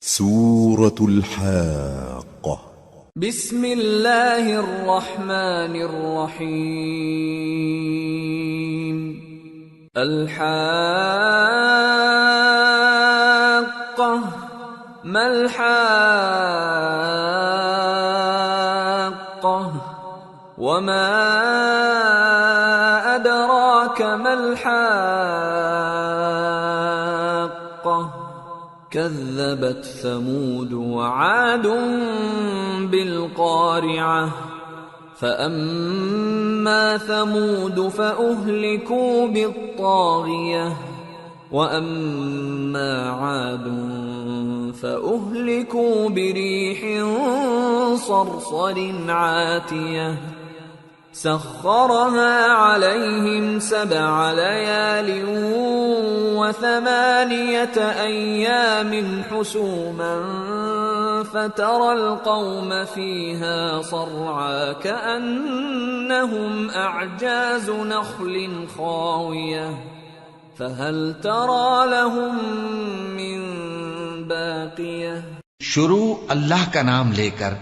سورة الحاقة. بسم الله الرحمن الرحيم. الحاقة ما الحاقة وما أدراك ما الحاقة كذبت ثمود وعاد بالقارعة فأما ثمود فأهلكوا بالطاغية وأما عاد فأهلكوا بريح صرصر عاتية سخرها عليهم 7 ليال و8 أيام حسوما فترى القوم فيها صرعى كأنهم أعجاز نخل خاوية فهل ترى لهم من باقية. شروع اللہ کا نام لے کر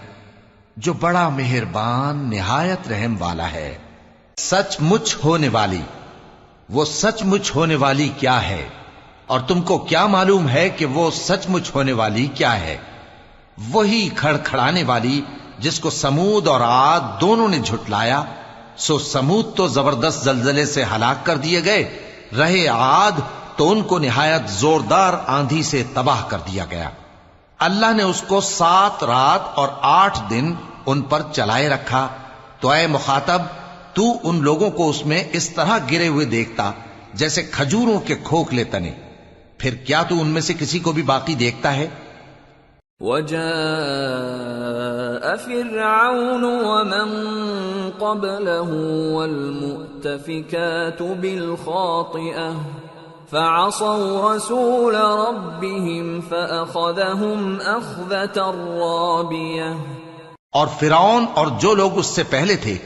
جو بڑا مہربان نہایت رحم والا ہے. سچ مچ ہونے والی، وہ سچ مچ ہونے والی کیا ہے، اور تم کو کیا معلوم ہے کہ وہ سچ مچ ہونے والی کیا ہے؟ وہی کھڑکھڑانے والی جس کو سمود اور عاد دونوں نے جھٹلایا. سو سمود تو زبردست زلزلے سے ہلاک کر دیے گئے، رہے عاد تو ان کو نہایت زوردار آندھی سے تباہ کر دیا گیا. اللہ نے اس کو 7 رات اور 8 دن ان پر چلائے رکھا. تو اے مخاطب، تو ان لوگوں کو اس میں اس طرح گرے ہوئے دیکھتا جیسے کھجوروں کے کھوکھلے تنے. پھر کیا تو ان میں سے کسی کو بھی باقی دیکھتا ہے؟ وَجَاءَ فِرْعَوْنُ وَمَن قَبْلَهُ وَالْمُؤْتَفِكَاتُ بِالْخَاطِئَةِ فَعَصَوْا رَسُولَ رَبِّهِمْ فَأَخَذَهُمْ أَخْذَةً رَّابِيَةً. اور فرعون اور جو لوگ اس سے پہلے تھے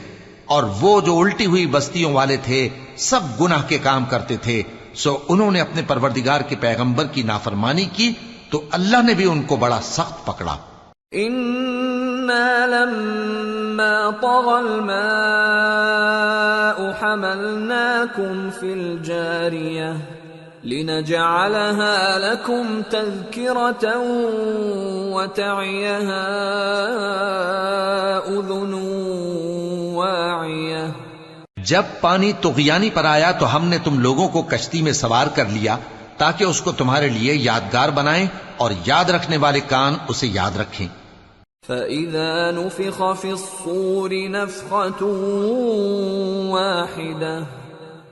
اور وہ جو الٹی ہوئی بستیوں والے تھے سب گناہ کے کام کرتے تھے، سو انہوں نے اپنے پروردگار کے پیغمبر کی نافرمانی کی تو اللہ نے بھی ان کو بڑا سخت پکڑا. إِنَّا لَمَّا طَغَى الْمَاءُ حَمَلْنَاكُمْ فِي الْجَارِيَةِ لِنَجْعَلَهَا لَكُمْ تَذْكِرَةً وَتَعِيَهَا أُذُنٌ وَاعِيَةٌ. جب پانی طغیانی پر آیا تو ہم نے تم لوگوں کو کشتی میں سوار کر لیا تاکہ اس کو تمہارے لیے یادگار بنائیں اور یاد رکھنے والے کان اسے یاد رکھیں. فَإِذَا نُفِخَ فِي الصُّورِ نَفْخَةٌ وَاحِدَةٌ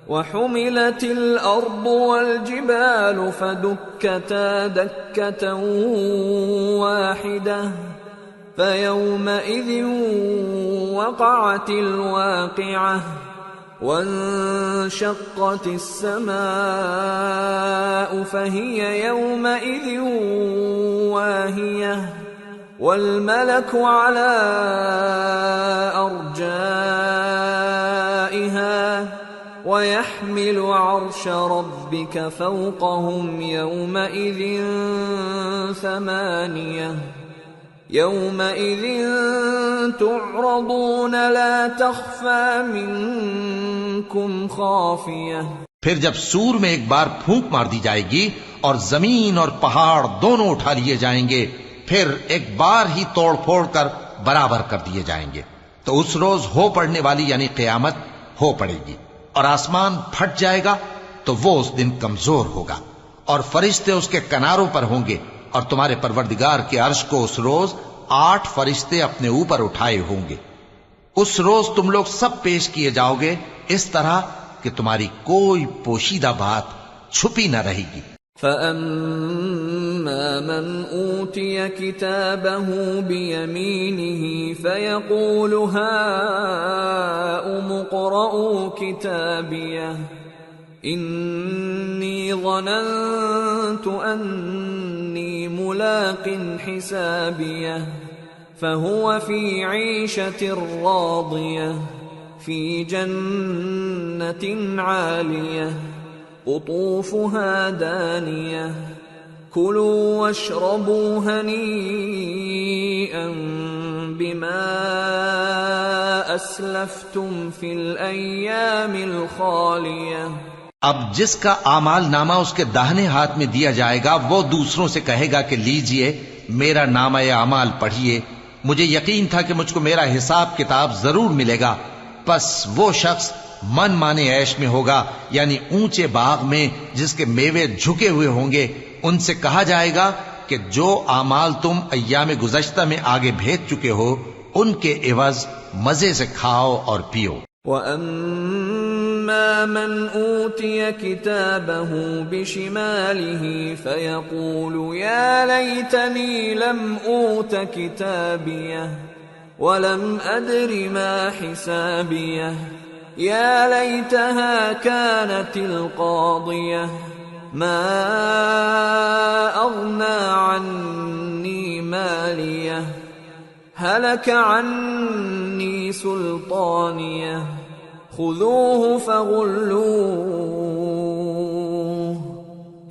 وَحُمِلَتِ الْأَرْضُ وَالْجِبَالُ فَدُكَّتَا دَكَّةً وَاحِدَةً فَيَوْمَئِذٍ وَقَعَتِ الْوَاقِعَةُ وَانشَقَّتِ السَّمَاءُ فَهِيَ يَوْمَئِذٍ وَاهِيَةٌ وَالْمَلَكُ عَلَى أَرْجَائِهَا وَيَحْمِلُ عَرْشَ رَبِّكَ فَوْقَهُمْ يَوْمَئِذٍ ثَمَانِيَةٌ يَوْمَئِذٍ تُعْرَضُونَ لَا تَخْفَى مِنكُمْ خَافِيَةٌ. پھر جب سور میں ایک بار پھونک مار دی جائے گی اور زمین اور پہاڑ دونوں اٹھا لیے جائیں گے، پھر ایک بار ہی توڑ پھوڑ کر برابر کر دیے جائیں گے. تو اس روز ہو پڑنے والی یعنی قیامت ہو پڑے گی اور آسمان پھٹ جائے گا تو وہ اس دن کمزور ہوگا اور فرشتے اس کے کناروں پر ہوں گے اور تمہارے پروردگار کے عرش کو اس روز 8 فرشتے اپنے اوپر اٹھائے ہوں گے. اس روز تم لوگ سب پیش کیے جاؤ گے اس طرح کہ تمہاری کوئی پوشیدہ بات چھپی نہ رہے گی. فَأَمَّا مَنْ أُوتِيَ كِتَابَهُ بِيَمِينِهِ فَيَقُولُ هَاؤُمُ اقْرَءُوا كِتَابِيَهْ إِنِّي ظَنَنتُ أَنِّي مُلَاقٍ حِسَابِيَهْ فَهُوَ فِي عِيشَةٍ رَاضِيَةٍ فِي جَنَّةٍ عَالِيَةٍ قُطُوفُهَا دَانِيَةٌ كلوا واشربوا هنيئا بما اسلفتم في الايام الخاليه۔ اب جس کا اعمال نامہ اس کے داہنے ہاتھ میں دیا جائے گا وہ دوسروں سے کہے گا کہ لیجئے میرا نامہ اعمال پڑھیے، مجھے یقین تھا کہ مجھ کو میرا حساب کتاب ضرور ملے گا۔ پس وہ شخص من مانے عیش میں ہوگا، یعنی اونچے باغ میں جس کے میوے جھکے ہوئے ہوں گے۔ ان سے کہا جائے گا کہ جو اعمال تم ایام گزشتہ میں آگے بھیج چکے ہو ان کے عوض مزے سے کھاؤ اور پیو۔ وَأَمَّا مَنْ أُوتِيَ كِتَابَهُ بِشِمَالِهِ فَيَقُولُ يَا لَيْتَنِي لَمْ أُوتَ كِتَابِيَهْ وَلَمْ أَدْرِ مَا حِسَابِيَهْ يَا لَيْتَهَا كَانَتِ الْقَاضِيَةَ مَا أَغْنَى عَنِّي مَالِيَهْ هَلَكَ عَنِّي سُلْطَانِيَهْ خُذُوهُ فَغُلُّوهُ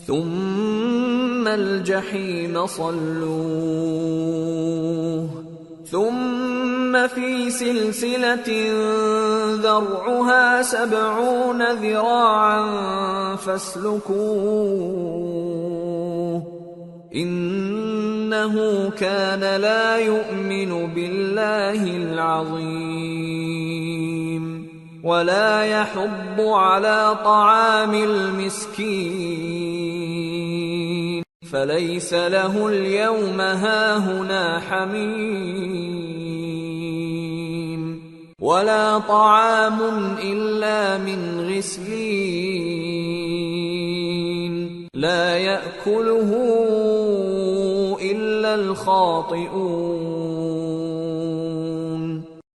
ثُمَّ الْجَحِيمَ صَلُّوهُ ثُمَّ فِي سِلْسِلَةٍ ذَرْعُهَا 70 ذِرَاعًا فَاسْلُكُوهُ إِنَّهُ كَانَ لَا يُؤْمِنُ بِاللَّهِ الْعَظِيمِ وَلَا يَحُضُّ عَلَى طَعَامِ الْمِسْكِينِ فَلَيْسَ لَهُ الْيَوْمَ هَاهُنَا حَمِيمٌ وَلَا طَعَامٌ إِلَّا مِنْ غِسْلِينٍ لَا يَأْكُلُهُ إِلَّا الْخَاطِئُونَ۔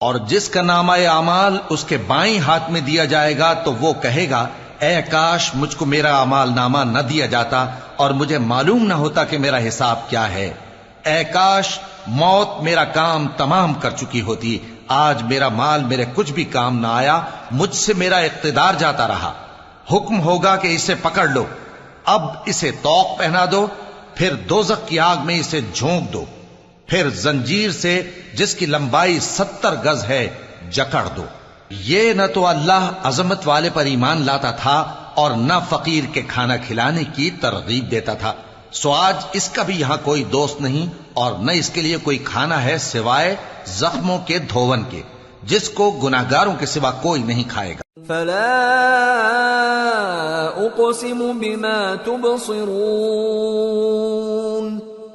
اور جس کا نامہ اعمال اس کے بائیں ہاتھ میں دیا جائے گا تو وہ کہے گا اے کاش مجھ کو میرا اعمال نامہ نہ دیا جاتا اور مجھے معلوم نہ ہوتا کہ میرا حساب کیا ہے۔ اے کاش موت میرا کام تمام کر چکی ہوتی، آج میرا مال میرے کچھ بھی کام نہ آیا، مجھ سے میرا اقتدار جاتا رہا۔ حکم ہوگا کہ اسے پکڑ لو، اب اسے طوق پہنا دو، پھر دوزخ کی آگ میں اسے جھونک دو، پھر زنجیر سے جس کی لمبائی 70 گز ہے جکڑ دو۔ یہ نہ تو اللہ عظمت والے پر ایمان لاتا تھا اور نہ فقیر کے کھانا کھلانے کی ترغیب دیتا تھا، سو آج اس کا بھی یہاں کوئی دوست نہیں اور نہ اس کے لیے کوئی کھانا ہے سوائے زخموں کے دھون کے، جس کو گناہگاروں کے سوا کوئی نہیں کھائے گا۔ فلا اقسم بما تبصرون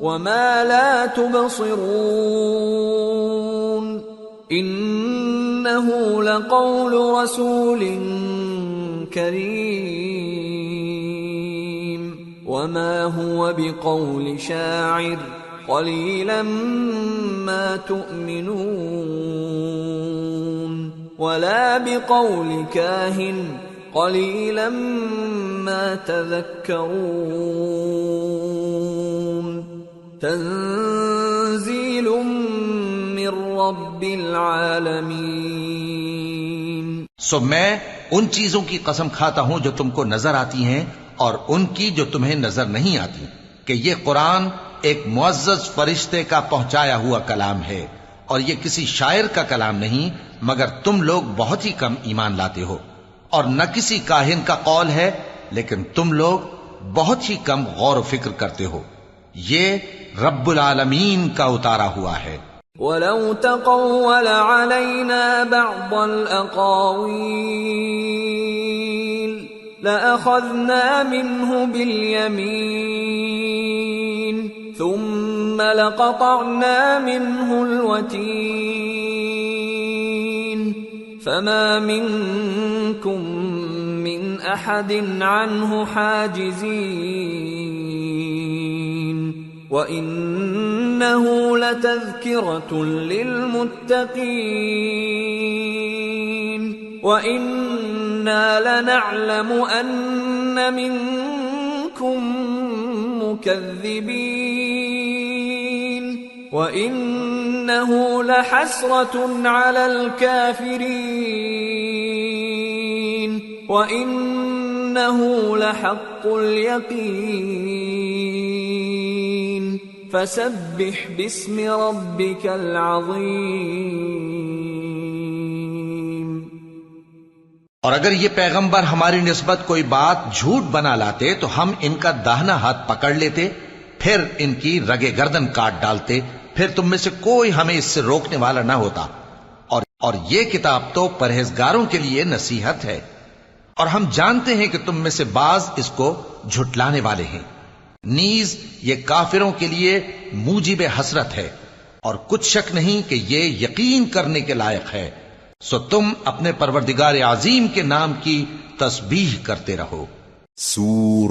وما لا تبصرون انه لقول رسول کریم وما هو بقول شاعر قلیلا ما تؤمنون ولا بقول كاهن قليلا ما تذكرون تنزيل من رب العالمين۔ سو میں ان چیزوں کی قسم کھاتا ہوں جو تم کو نظر آتی ہیں اور ان کی جو تمہیں نظر نہیں آتی کہ یہ قرآن ایک معزز فرشتے کا پہنچایا ہوا کلام ہے اور یہ کسی شاعر کا کلام نہیں، مگر تم لوگ بہت ہی کم ایمان لاتے ہو، اور نہ کسی کاہن کا قول ہے لیکن تم لوگ بہت ہی کم غور و فکر کرتے ہو۔ یہ رب العالمین کا اتارا ہوا ہے۔ وَلَوْ تَقَوَّلَ عَلَيْنَا بَعْضَ الْأَقَاوِيلِ لَأَخَذْنَا مِنْهُ بِالْيَمِينِ ثُمَّ لَقَطَعْنَا مِنْهُ الْوَتِينَ فَمَا مِنْكُمْ مِنْ أَحَدٍ عَنْهُ حَاجِزِينَ وَإِنَّهُ لَتَذْكِرَةٌ لِلْمُتَّقِينَ وَإِنَّا لَنَعْلَمُ أَنَّ مِنْكُمْ مُكَذِّبِينَ وَإِنَّهُ لَحَسْرَةٌ عَلَى الْكَافِرِينَ وَإِنَّهُ لَحَقُّ الْيَقِينِ فسبح باسم ربك العظیم. اور اگر یہ پیغمبر ہماری نسبت کوئی بات جھوٹ بنا لاتے تو ہم ان کا داہنا ہاتھ پکڑ لیتے، پھر ان کی رگے گردن کاٹ ڈالتے، پھر تم میں سے کوئی ہمیں اس سے روکنے والا نہ ہوتا. اور یہ کتاب تو پرہیزگاروں کے لیے نصیحت ہے، اور ہم جانتے ہیں کہ تم میں سے بعض اس کو جھٹلانے والے ہیں. نیز یہ کافروں کے لیے موجب حسرت ہے، اور کچھ شک نہیں کہ یہ یقین کرنے کے لائق ہے. سو تم اپنے پروردگار عظیم کے نام کی تسبیح کرتے رہو. سورة